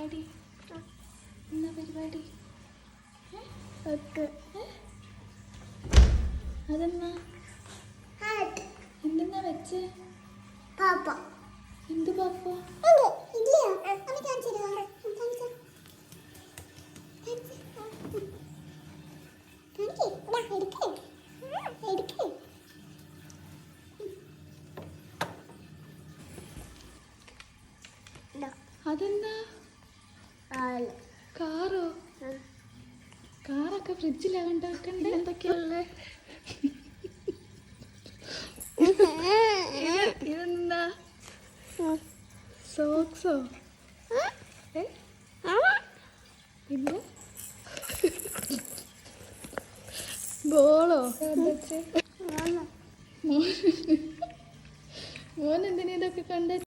പരിപാടി? എന്നാ പരിപാടി? അതെന്നാ എന്തെന്നാ വെച്ച്? എന്ത് പാപ്പ? അതെന്താ? കാറോ? കാറൊക്കെ ഫ്രിഡ്ജിലാകണ്ട വെക്കണ്ടേ? എന്തൊക്കെയുള്ള ഇതെന്താ? സോക്സോ? ഇത് ബോളോ? മോൻ എന്തിനാ ഇതൊക്കെ കണ്ട?